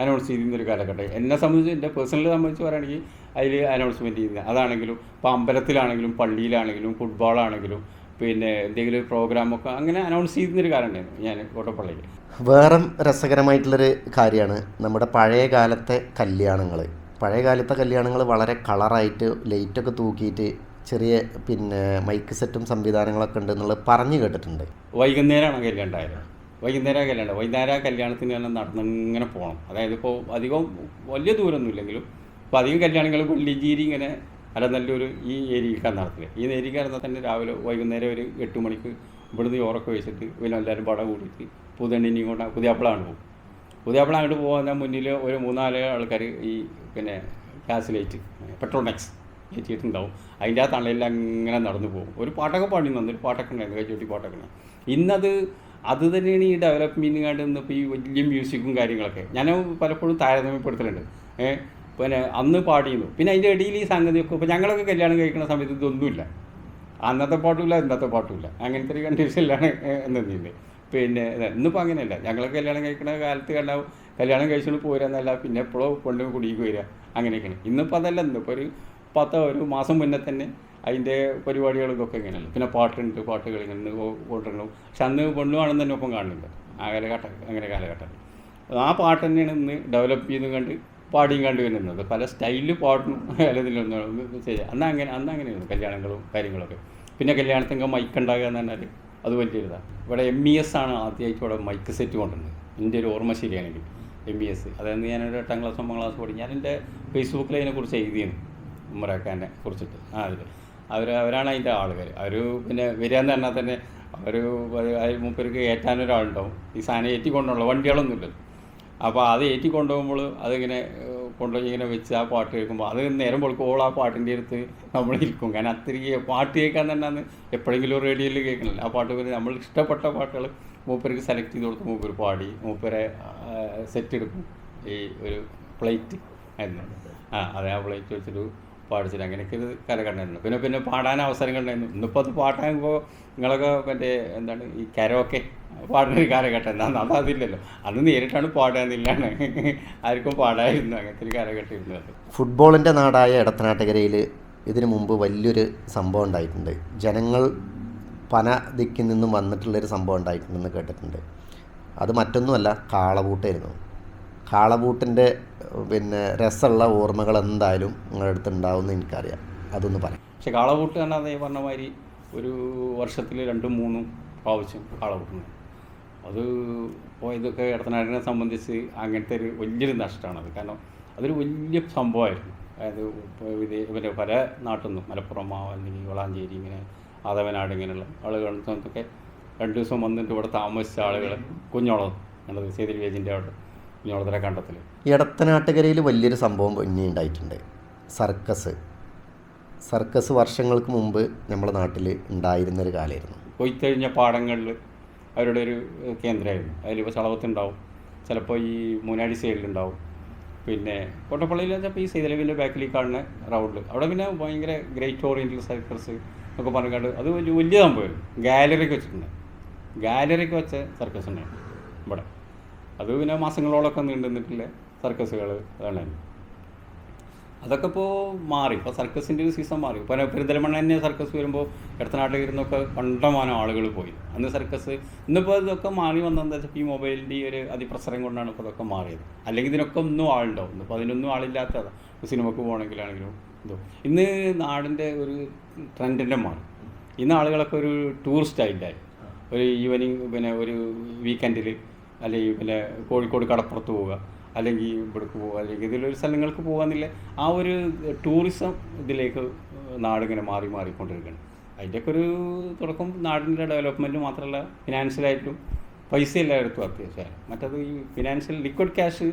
അനൗൺസ് ചെയ്യുന്നൊരു കാലഘട്ടം. എന്നെ സംബന്ധിച്ച്, എൻ്റെ പേഴ്സണലി സംബന്ധിച്ച് പറയുകയാണെങ്കിൽ അതിൽ അനൗൺസ്മെൻറ്റ് ചെയ്യുന്നത് അതാണെങ്കിലും ഇപ്പോൾ അമ്പലത്തിലാണെങ്കിലും പള്ളിയിലാണെങ്കിലും ഫുട്ബോളാണെങ്കിലും പിന്നെ എന്തെങ്കിലും പ്രോഗ്രാമൊക്കെ അങ്ങനെ അനൗൺസ് ചെയ്യുന്നൊരു കാലം ഉണ്ടായിരുന്നു ഞാൻ കോട്ടപ്പള്ളിയിൽ. വേറെ രസകരമായിട്ടുള്ളൊരു കാര്യമാണ് നമ്മുടെ പഴയ കാലത്തെ കല്യാണങ്ങൾ. പഴയ കാലത്തെ കല്യാണങ്ങൾ വളരെ കളറായിട്ട് ലൈറ്റൊക്കെ തൂക്കിയിട്ട് ചെറിയ പിന്നെ മൈക്ക് സെറ്റും സംവിധാനങ്ങളൊക്കെ ഉണ്ട് എന്നുള്ളത് പറഞ്ഞു കേട്ടിട്ടുണ്ട്. വൈകുന്നേരമാണ് കല്യാണം ഉണ്ടായത്. വൈകുന്നേരം കല്യാണത്തിന് തന്നെ നടന്നിങ്ങനെ പോകണം. അതായത് ഇപ്പോൾ അധികം വലിയ ദൂരമൊന്നും ഇല്ലെങ്കിലും ഇപ്പോൾ അധികം കല്യാണങ്ങൾ വെള്ളിഞ്ചേരി ഇങ്ങനെ അലനല്ലൂർ ഈ ഏരിയക്കാണ് നടത്തുന്നത്. ഈ ഏരിയക്കാർ തന്നെ രാവിലെ വൈകുന്നേരം ഒരു 8 മണിക്ക് ഇവിടുന്ന് ചോറൊക്കെ വെച്ചിട്ട് പിന്നെ എല്ലാവരും പടം കൂടിയിട്ട് പുതുണ്ണിനെയും കൊണ്ട് പുതിയാപ്പിള അങ്ങോട്ട് പോകും. പുതിയാപ്പിള അങ്ങോട്ട് പോകുന്ന മുന്നിൽ ഒരു 3-4 ആൾക്കാർ ഈ പിന്നെ ഗ്യാസ് ലൈറ്റ് പെട്രോമാക്സ് ഏറ്റിയിട്ടുണ്ടാവും. അതിൻ്റെ ആ തണലിൽ അങ്ങനെ നടന്നു പോകും. ഒരു പാട്ടൊക്കെ പാടി നന്നൊരു പാട്ടൊക്കെ ഉണ്ടായിരുന്നു, കൈച്ചോട്ടി പാട്ടൊക്കെ ഉണ്ടായിരുന്നു. അത് തന്നെയാണ് ഈ ഡെവലപ്മെൻറ്റ് കണ്ട് ഇന്നിപ്പോൾ ഈ വലിയ മ്യൂസിക്കും കാര്യങ്ങളൊക്കെ ഞാൻ പലപ്പോഴും താരതമ്യപ്പെടുത്തലുണ്ട്. പിന്നെ അന്ന് പാടിയിരുന്നു. പിന്നെ അതിൻ്റെ ഇടയിൽ ഈ സംഗതിയൊക്കെ ഇപ്പോൾ ഞങ്ങളൊക്കെ കല്യാണം കഴിക്കുന്ന സമയത്ത് ഇതൊന്നുമില്ല. അന്നത്തെ പാട്ടുമില്ല, ഇന്നത്തെ പാട്ടുമില്ല, അങ്ങനത്തെ ഒരു കണ്ടീഷനിലാണ് നിന്നിരുന്നത്. പിന്നെ ഇന്നിപ്പോൾ അങ്ങനെയല്ല. ഞങ്ങളൊക്കെ കല്യാണം കഴിക്കുന്ന കാലത്ത് കല്യാണം കഴിച്ചുകൊണ്ട് പോരാന്നല്ല, പിന്നെ എപ്പോഴോ കൊണ്ട് കുടിക്ക് വരിക, അങ്ങനെയൊക്കെയാണ്. ഇന്നിപ്പോൾ അതല്ല. ഇന്നിപ്പോൾ ഒരു മാസം മുന്നേ തന്നെ അതിൻ്റെ പരിപാടികൾ ഇതൊക്കെ ഇങ്ങനെയല്ല. പിന്നെ പാട്ടുകൾ ഇങ്ങനെ കൊണ്ടുവരണം. പക്ഷെ അന്ന് പെണ്ണുവാണെന്ന് തന്നെ ഒപ്പം കാണുന്നില്ല ആ കാലഘട്ടം. ആ പാട്ട് തന്നെയാണ് ഇന്ന് ഡെവലപ്പ് ചെയ്തും കണ്ട് പാടിയും കണ്ടു വരുന്നത്. പല സ്റ്റൈലിൽ പാടും പലതിലൊന്നും ചെയ്യാം. അന്ന് അങ്ങനെയാണ് കല്യാണങ്ങളും കാര്യങ്ങളൊക്കെ. പിന്നെ കല്യാണത്തിൻ്റെ മൈക്ക് ഉണ്ടാകുക എന്ന് പറഞ്ഞാൽ അത് വലിയൊരിതാണ്. ഇവിടെ MES ആണ് ആദ്യമായിട്ട് ഇവിടെ മൈക്ക് സെറ്റ് കൊണ്ടുവന്നത്. എൻ്റെ ഒരു ഓർമ്മ ശരിയാണെങ്കിൽ MES. അതായത് ഞാനൊരു 8ാം ക്ലാസ് 9ാം ക്ലാസ് പഠി. ഞാൻ എൻ്റെ ഫേസ്ബുക്കിൽ അതിനെക്കുറിച്ച് എഴുതിയിരുന്നു, ഉമ്മറാക്കാനെ കുറിച്ചിട്ട്. അവരാണ് അതിൻ്റെ ആളുകൾ. അവർ പിന്നെ വരികയെന്ന് പറഞ്ഞാൽ തന്നെ മൂപ്പർക്ക് ഏറ്റാനൊരാളുണ്ടാവും. ഈ സാധനം ഏറ്റിക്കൊണ്ടുള്ള വണ്ടികളൊന്നുമില്ലല്ലോ. അപ്പോൾ അത് ഏറ്റിക്കൊണ്ടുപോകുമ്പോൾ അതിങ്ങനെ കൊണ്ടുപോയി ഇങ്ങനെ വെച്ച് ആ പാട്ട് കേൾക്കുമ്പോൾ അത് നേരം പൊളിക്കോളം ആ പാട്ടിൻ്റെ അടുത്ത് നമ്മളിരിക്കും. കാരണം അത്രയ്ക്ക് പാട്ട് കേൾക്കാൻ തന്നെ എപ്പോഴെങ്കിലും റേഡിയോയിൽ കേൾക്കണമല്ലോ ആ പാട്ട്. പിന്നെ നമ്മൾ ഇഷ്ടപ്പെട്ട പാട്ടുകൾ മൂപ്പർക്ക് സെലക്ട് ചെയ്ത് കൊടുത്ത് മൂപ്പർ പാടി മൂപ്പരെ സെറ്റ് എടുക്കും. ഈ ഒരു പ്ലേറ്റ് ആയിരുന്നു, അതെ, ആ പ്ലേറ്റ് വെച്ചിട്ട് പാടിച്ചിട്ട് അങ്ങനെയൊക്കെ ഇത് കാലഘട്ടമായിരുന്നു. പിന്നെ പാടാൻ അവസരങ്ങളുണ്ടായിരുന്നു. ഇന്നിപ്പോൾ അത് പാട്ടാകുമ്പോൾ നിങ്ങളൊക്കെ എന്താണ് ഈ കരോക്കെ പാടുന്നൊരു കാലഘട്ടം എന്താ അതില്ലല്ലോ. അന്ന് നേരിട്ടാണ് പാടാന്നില്ലാണ്, ആർക്കും പാടായിരുന്നു. അങ്ങനത്തെ ഒരു കാലഘട്ടം ഇരുന്നു. അത് ഫുട്ബോളിൻ്റെ നാടായ ഇടത്തനാട്ടുകരയിൽ ഇതിനു മുമ്പ് വലിയൊരു സംഭവം ഉണ്ടായിട്ടുണ്ട്. ജനങ്ങൾ പല ദിക്കിൽ നിന്നും വന്നിട്ടുള്ളൊരു സംഭവം ഉണ്ടായിട്ടുണ്ടെന്ന് കേട്ടിട്ടുണ്ട്. അത് മറ്റൊന്നുമല്ല, കാളപൂട്ടായിരുന്നു. കാളപൂട്ടിൻ്റെ രസമുള്ള ഓർമ്മകൾ എന്തായാലും നിങ്ങളുടെ അടുത്ത് ഉണ്ടാവുമെന്ന് എനിക്കറിയാം. അതൊന്ന് പറയാം. പക്ഷെ കാളപൂട്ട് പറഞ്ഞാൽ അതേ പറഞ്ഞ മാതിരി ഒരു വർഷത്തിൽ 2-3 പ്രാവശ്യം കാളപൂട്ടുണ്ട്. അത് ഇപ്പോൾ ഇതൊക്കെ ഇടത്തനാടിനെ സംബന്ധിച്ച് അങ്ങനത്തെ ഒരു വലിയൊരു നഷ്ടമാണത്. കാരണം അതൊരു വലിയ സംഭവമായിരുന്നു. അതായത് പിന്നെ പല നാട്ടിൽ നിന്നും മലപ്പുറം അല്ലെങ്കിൽ വളാഞ്ചേരി ഇങ്ങനെ ആദവനാട് ഇങ്ങനെയുള്ള ആളുകളിൽ നിന്നൊക്കെ 2 ദിവസം വന്നിട്ട് ഇവിടെ താമസിച്ച ആളുകൾ കുഞ്ഞോളം എന്നത് സേതിൽ വേജിൻ്റെ അവിടെ കുഞ്ഞോളത്തിലെ കണ്ടത്തിൽ. ഇടത്തനാട്ടുകരയിൽ വലിയൊരു സംഭവം ഇനി ഉണ്ടായിട്ടുണ്ട്. സർക്കസ് വർഷങ്ങൾക്ക് മുമ്പ് നമ്മുടെ നാട്ടിൽ ഉണ്ടായിരുന്നൊരു കാലമായിരുന്നു. കൊയ്ത്തഴിഞ്ഞ പാടങ്ങളിൽ അവരുടെ ഒരു കേന്ദ്രമായിരുന്നു. അതിലിപ്പോൾ ചളവത്തുണ്ടാവും, ചിലപ്പോൾ ഈ മൂനാടി സൈഡിലുണ്ടാവും. പിന്നെ കോട്ടപ്പള്ളിയിൽ ചിലപ്പോൾ ഈ സൈതലവിൻ്റെ ബാക്കിൽ കാണുന്ന റൗണ്ടിൽ അവിടെ പിന്നെ ഭയങ്കര ഗ്രേറ്റ് ഓറിയൻ്റൽ സർക്കസ് എന്നൊക്കെ പറഞ്ഞുകൊണ്ട് അത് വലിയ സംഭവമായിരുന്നു. ഗാലറിക്ക് വെച്ചിട്ടുണ്ട്. ഗാലറിക്ക് വെച്ച സർക്കസ് ഉണ്ടായിരുന്നു ഇവിടെ. അത് പിന്നെ മാസങ്ങളോളൊക്കെ നീണ്ടു നിന്നിട്ടുള്ള സർക്കസുകൾ അതാണ്. അതൊക്കെ ഇപ്പോൾ മാറി. ഇപ്പോൾ സർക്കസിൻ്റെ ഒരു സീസൺ മാറി. ഇപ്പോൾ പെരിന്തൽമണ്ണ തന്നെ സർക്കസ് വരുമ്പോൾ ഇടത്തനാട്ടിൽ ഇരുന്നൊക്കെ കണ്ടമാനം ആളുകൾ പോയി. അന്ന് സർക്കസ് ഇന്നിപ്പോൾ ഇതൊക്കെ മാറി വന്നതെന്ന് വെച്ചാൽ ഈ മൊബൈലിൻ്റെ ഈ ഒരു അതിപ്രസരം കൊണ്ടാണ് ഇപ്പോൾ ഇതൊക്കെ മാറിയത്. അല്ലെങ്കിൽ ഇതിനൊക്കെ ഒന്നും ആളുണ്ടാവും. ഇപ്പോൾ അതിനൊന്നും ആളില്ലാത്തതാണ്. സിനിമക്ക് പോകണമെങ്കിലാണെങ്കിലും ഇതോ ഇന്ന് നാടിൻ്റെ ഒരു ട്രെൻഡിൻ്റെ മാറി. ഇന്ന് ആളുകളൊക്കെ ഒരു ടൂറിസ്റ്റ് ആയിട്ടായി. ഒരു ഈവനിങ് ഒരു വീക്കെൻഡിൽ അല്ലെങ്കിൽ കോഴിക്കോട് കടപ്പുറത്ത് പോവുക, അല്ലെങ്കിൽ ഇവിടേക്ക് പോവുക, അല്ലെങ്കിൽ ഇതിലൊരു സ്ഥലങ്ങൾക്ക് പോകാന്നില്ല ആ ഒരു ടൂറിസം ഇതിലേക്ക് നാടിങ്ങനെ മാറിക്കൊണ്ടിരിക്കുകയാണ്. അതിൻ്റെയൊക്കെ ഒരു തുടക്കം നാടിൻ്റെ ഡെവലപ്മെൻറ്റ് മാത്രമല്ല, ഫിനാൻഷ്യലായിട്ടും പൈസ എല്ലായിടത്തും അത്യാവശ്യമാണ്. മറ്റത് ഈ ഫിനാൻഷ്യൽ ലിക്വിഡ് ക്യാഷ്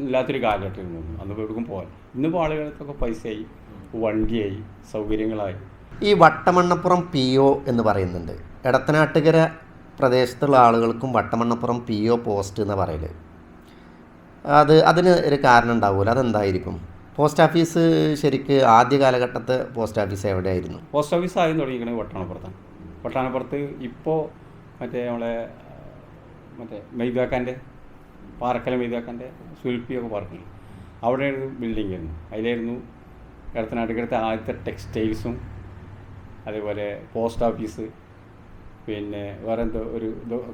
ഇല്ലാത്തൊരു കാലഘട്ടമായിരുന്നു. അന്ന് എവിടേക്കും പോകാൻ. ഇന്നിപ്പോൾ ആളുകൾക്കൊക്കെ പൈസയായി, വണ്ടിയായി, സൗകര്യങ്ങളായി. ഈ വട്ടമണ്ണപ്പുറം PO എന്ന് പറയുന്നുണ്ട്. എടത്തനാട്ടുകര പ്രദേശത്തുള്ള ആളുകൾക്കും വട്ടമണ്ണപ്പുറം PO പോസ്റ്റ് എന്ന് പറയല്. അതിന് ഒരു കാരണം ഉണ്ടാവുമല്ലോ, അതെന്തായിരിക്കും? പോസ്റ്റ് ഓഫീസ് ശരിക്ക് ആദ്യ കാലഘട്ടത്തെ പോസ്റ്റ് ഓഫീസ് എവിടെയായിരുന്നു? പോസ്റ്റ് ഓഫീസ് ആദ്യം തുടങ്ങിയിരിക്കുന്നത് വട്ടാനപ്പുറത്താണ്. വട്ടാനപ്പുറത്ത് ഇപ്പോൾ നമ്മളെ മെയ്താക്കാൻ്റെ പാറക്കല മെയ്താക്കാൻ്റെ സുൽപ്പിയൊക്കെ പാർക്കില്ല, അവിടെ ഒരു ബിൽഡിംഗ് ആയിരുന്നു. അതിലായിരുന്നു എടത്തനാട്ടുകരത്തെ ആദ്യത്തെ ടെക്സ്റ്റൈൽസും അതേപോലെ പോസ്റ്റ് ഓഫീസ്, പിന്നെ വേറെ എന്തോ ഒരു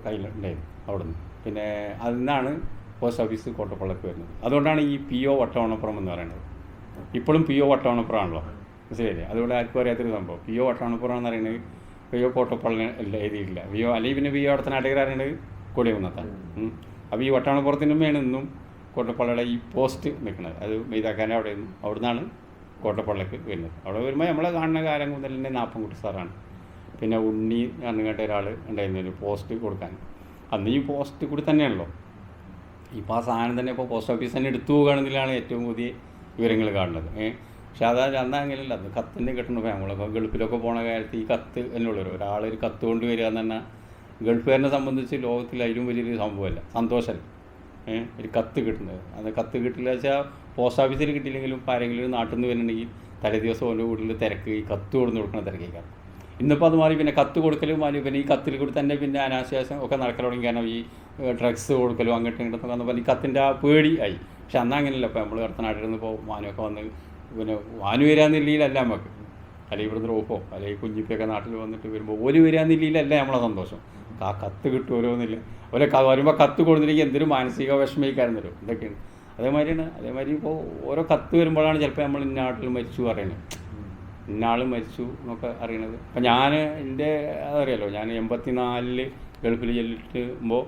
കയ്യിലുണ്ടായിരുന്നു അവിടെ നിന്ന്. പിന്നെ അതിൽ നിന്നാണ് പോസ്റ്റ് ഓഫീസ് കോട്ടപ്പള്ളക്ക് വരുന്നത്. അതുകൊണ്ടാണ് ഈ PO വട്ടവണ്ണപ്പുറം എന്ന് പറയുന്നത്. ഇപ്പോഴും PO വട്ടവണ്ണപ്പുറമാണല്ലോ, മനസ്സിലായില്ലേ? അതുകൊണ്ട് ആർക്കും അറിയാത്തൊരു സംഭവം. PO വട്ടവണ്ണപ്പുറം എന്ന് പറയുന്നത് PO കോട്ടപ്പള്ളിന് എല്ലാം എഴുതിയിട്ടില്ല. അല്ലെങ്കിൽ പിന്നെ PO എടത്തനാട്ടുകര പറയുന്നത് കൊടിയകുന്നത്താണ്. അപ്പോൾ ഈ വട്ടവണ്ണപ്പുറത്തിനുമേണ് ഇന്നും കോട്ടപ്പള്ളയുടെ ഈ പോസ്റ്റ് നിൽക്കുന്നത്. അത് മെയ്താക്കാൻ്റെ അവിടെ നിന്നും അവിടെ നിന്നാണ് കോട്ടപ്പള്ളക്ക് വരുന്നത്. അവിടെ വരുമ്പോൾ നമ്മളെ കാണുന്ന കാലം മുതൽ തന്നെ നാപ്പൻകുട്ടി സാറാണ്. പിന്നെ ഉണ്ണി അങ്ങോട്ട് ഒരാൾ ഉണ്ടായിരുന്നു ഒരു പോസ്റ്റ് കൊടുക്കാൻ. അന്ന് ഈ പോസ്റ്റ് കൂടി തന്നെയാണല്ലോ. ഇപ്പോൾ ആ സാധനം തന്നെ ഇപ്പോൾ പോസ്റ്റ് ഓഫീസ് തന്നെ എടുത്തു പോകുകയാണെങ്കിലാണ് ഏറ്റവും പുതിയ വിവരങ്ങൾ കാണുന്നത്. പക്ഷേ അന്ന് അങ്ങനെയല്ല, അത് കത്തിൻ്റെ കിട്ടണം. നമ്മളൊക്കെ ഗൾഫിലൊക്കെ പോണ കാലത്ത് ഈ കത്ത് എന്നുള്ളൊരു ഒരാളൊരു കത്ത് കൊണ്ട് വരിക എന്ന് പറഞ്ഞാൽ ഗൾഫുകാരനെ സംബന്ധിച്ച് ലോകത്തിൽ അതിലും വലിയൊരു സംഭവമല്ല, സന്തോഷമല്ല ഒരു കത്ത് കിട്ടുന്നത്. അത് കത്ത് കിട്ടില്ല വെച്ചാൽ പോസ്റ്റ് ഓഫീസിൽ കിട്ടിയില്ലെങ്കിലും ആരെങ്കിലും നാട്ടിൽ നിന്ന് വരുന്നുണ്ടെങ്കിൽ തലേ ദിവസം ഓരോ വീട്ടിൽ തിരക്ക്, ഈ കത്ത് കൊടുക്കുന്ന തിരക്കേക്കാണ്. ഇന്നിപ്പോൾ അത് മാറി. പിന്നെ കത്ത് കൊടുക്കലും മാറി. പിന്നെ ഈ കത്തിൽ കൂടി തന്നെ പിന്നെ അനാശാസം ഒക്കെ നടക്കാൻ തുടങ്ങി. കാരണം ഈ ഡ്രഗ്സ് കൊടുക്കലും അങ്ങോട്ടും ഇങ്ങോട്ടും വന്നപ്പോൾ ഈ കത്തിൻ്റെ ആ പേടി ആയി. പക്ഷെ അന്ന് അങ്ങനെയല്ല. ഇപ്പോൾ നമ്മൾ എടത്തനാട്ടിൽ നിന്ന് ഇപ്പോൾ മാനുമൊക്കെ വന്ന് പിന്നെ മാനു വരാന്നില്ലയിലല്ല നമുക്ക്, അല്ലെങ്കിൽ ഇവിടുന്ന് റോപ്പോ അല്ലെങ്കിൽ കുഞ്ഞിപ്പൊക്കെ നാട്ടിൽ വന്നിട്ട് വരുമ്പോൾ ഒരു വരാന്നില്ലയിലല്ല നമ്മളെ സന്തോഷം. ആ കത്ത് കിട്ടുമോരോന്നില്ല. വരുമ്പോൾ കത്ത് കൊടുത്തില്ലെങ്കിൽ എന്തൊരു മാനസിക വിഷമിക്കാരെന്ന് വരും. ഇതൊക്കെയാണ് അതേമാതിരിയാണ്. അതേമാതിരി ഇപ്പോൾ ഓരോ കത്ത് വരുമ്പോഴാണ് ചിലപ്പോൾ നമ്മൾ ഇന്ന നാട്ടിൽ മരിച്ചു പറയുന്നത്, ഇന്നാൾ മരിച്ചു എന്നൊക്കെ അറിയണത്. അപ്പം ഞാൻ എൻ്റെ അതറിയാലോ, ഞാൻ 84 ഗൾഫിൽ ചെല്ലിട്ടുമ്പോൾ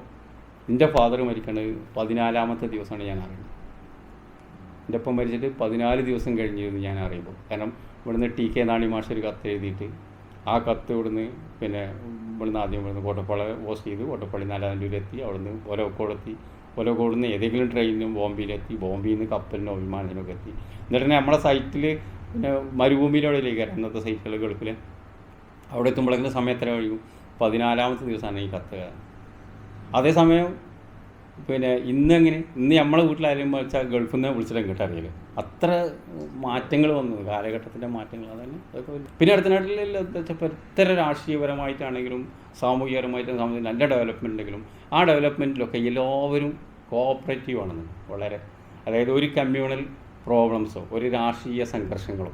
എൻ്റെ ഫാദർ മരിക്കണത് 14ാമത്തെ ദിവസമാണ് ഞാൻ അറിയുന്നത്. എൻ്റെ ഒപ്പം മരിച്ചിട്ട് 14 ദിവസം കഴിഞ്ഞിരുന്നു ഞാൻ അറിയുമ്പോൾ. കാരണം ഇവിടുന്ന് TK നാണി മാഷ് ഒരു കത്ത് എഴുതിയിട്ട് ആ കത്ത് ഇവിടുന്ന് പിന്നെ ആദ്യം കോട്ടപ്പള്ള പോസ്റ്റ് ചെയ്ത് കോട്ടപ്പള്ളി നാലാനല്ലൂരെത്തി, അവിടുന്ന് ഒലവക്കോടെത്തി ഏതെങ്കിലും ട്രെയിനിനും ബോംബെയിലെത്തി, ബോംബെയിൽ നിന്ന് കപ്പലിനോ വിമാനത്തിനൊക്കെ എത്തി. എന്നിട്ട് തന്നെ നമ്മളെ സൈറ്റിൽ പിന്നെ മരുഭൂമിയിലോടേക്ക് അന്നത്തെ സൈറ്റുകൾ ഗൾഫിൽ അവിടെ എത്തുമ്പോഴേക്കും സമയത്തര കഴിയും. 14ാമത്തെ ദിവസമാണ് ഈ കത്ത്. അതേസമയം പിന്നെ ഇന്ന് നമ്മളെ വീട്ടിലായാലും വെച്ചാൽ ഗൾഫിൽ നിന്ന് വിളിച്ചിട്ട് ഇങ്ങോട്ട് അറിയില്ല. അത്ര മാറ്റങ്ങൾ വന്നത്, കാലഘട്ടത്തിൻ്റെ മാറ്റങ്ങൾ. അതന്നെ അതൊക്കെ. പിന്നെ അടുത്തനാട്ടിൽ വെച്ചപ്പോൾ എത്ര രാഷ്ട്രീയപരമായിട്ടാണെങ്കിലും സാമൂഹികപരമായിട്ടും നല്ല ഡെവലപ്മെൻ്റ് ഉണ്ടെങ്കിലും ആ ഡെവലപ്മെൻറ്റിലൊക്കെ എല്ലാവരും കോഓപ്പറേറ്റീവ് ആണെന്ന് വളരെ. അതായത് ഒരു കമ്മ്യൂണൽ പ്രോബ്ലംസോ ഒരു രാഷ്ട്രീയ സംഘർഷങ്ങളോ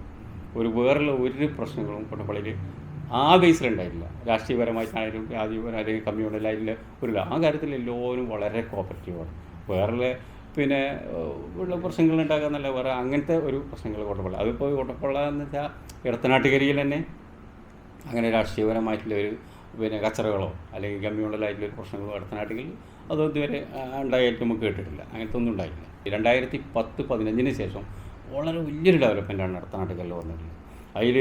വേറുള്ള ഒരു പ്രശ്നങ്ങളും കോട്ടപ്പള്ളിയിൽ ആ ബേസിലുണ്ടായില്ല. രാഷ്ട്രീയപരമായിട്ടാണെങ്കിലും അല്ലെങ്കിൽ കമ്മ്യൂണലായിട്ടുള്ള ആ കാര്യത്തിൽ എല്ലാവരും വളരെ കോപ്പറേറ്റീവാണ്. വേറെ പിന്നെ ഉള്ള പ്രശ്നങ്ങൾ ഉണ്ടാകാന്നല്ല, വേറെ അങ്ങനത്തെ ഒരു പ്രശ്നങ്ങൾ കോട്ടപ്പള്ള. അതിപ്പോൾ കോട്ടപ്പള്ള എന്ന് വെച്ചാൽ എടത്തനാട്ടുകരിയിൽ തന്നെ അങ്ങനെ രാഷ്ട്രീയപരമായിട്ടുള്ള ഒരു പിന്നെ കച്ചറകളോ അല്ലെങ്കിൽ കമ്മ്യൂണലായിട്ടുള്ളൊരു പ്രശ്നങ്ങളോ എടത്തനാട്ടുകളിൽ അത് ഇതുവരെ ഉണ്ടായിട്ട് നമുക്ക് കേട്ടിട്ടില്ല. അങ്ങനത്തെ ഒന്നും ഉണ്ടായില്ല. 2010-15 ശേഷം വളരെ വലിയൊരു ഡെവലപ്മെൻറ്റാണ് എടത്തനാട്ടുകളിൽ വന്നിട്ടുള്ളത്. അതിൽ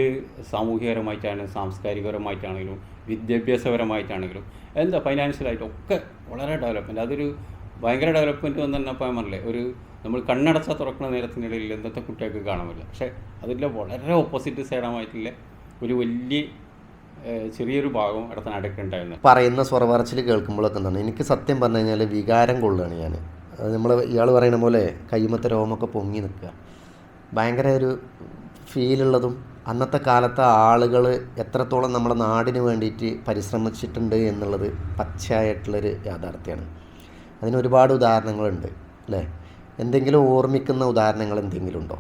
സാമൂഹികപരമായിട്ടാണെങ്കിലും സാംസ്കാരികപരമായിട്ടാണെങ്കിലും വിദ്യാഭ്യാസപരമായിട്ടാണെങ്കിലും ഫൈനാൻഷ്യലായിട്ടൊക്കെ വളരെ ഡെവലപ്മെൻറ്റ്. അതൊരു ഭയങ്കര ഡെവലപ്മെൻറ്റ് വന്നു പറഞ്ഞപ്പോൾ ഞാൻ പറഞ്ഞില്ലേ, ഒരു നമ്മൾ കണ്ണടച്ചാൽ തുറക്കുന്ന നേരത്തിനിടയിൽ എന്തൊക്കെ കുട്ടികൾക്ക് കാണാൻ പറ്റില്ല. പക്ഷേ അതിൻ്റെ വളരെ ഓപ്പോസിറ്റ് സൈഡായിട്ടുള്ള ഒരു വലിയ ചെറിയൊരു ഭാഗം എടത്തനാട്ടൊക്കെ ഉണ്ടായിരുന്നു. പറയുന്ന സ്വറപറച്ചിൽ കേൾക്കുമ്പോഴൊക്കെ എന്താണ് എനിക്ക് സത്യം പറഞ്ഞു കഴിഞ്ഞാൽ വികാരം കൊള്ളുകയാണ് ഞാൻ. അത് നമ്മൾ ഇയാൾ പറയുന്ന പോലെ കയ്യുമത്തെ രോമൊക്കെ പൊങ്ങി നിൽക്കുക. ഭയങ്കര ഒരു ഫീലുള്ളതും അന്നത്തെ കാലത്തെ ആളുകൾ എത്രത്തോളം നമ്മുടെ നാടിന് വേണ്ടിയിട്ട് പരിശ്രമിച്ചിട്ടുണ്ട് എന്നുള്ളത് പച്ചയായിട്ടുള്ളൊരു യാഥാർത്ഥ്യമാണ്. അതിന് ഒരുപാട് ഉദാഹരണങ്ങളുണ്ട് അല്ലേ? എന്തെങ്കിലും ഓർമ്മിക്കുന്ന ഉദാഹരണങ്ങൾ എന്തെങ്കിലും ഉണ്ടോ?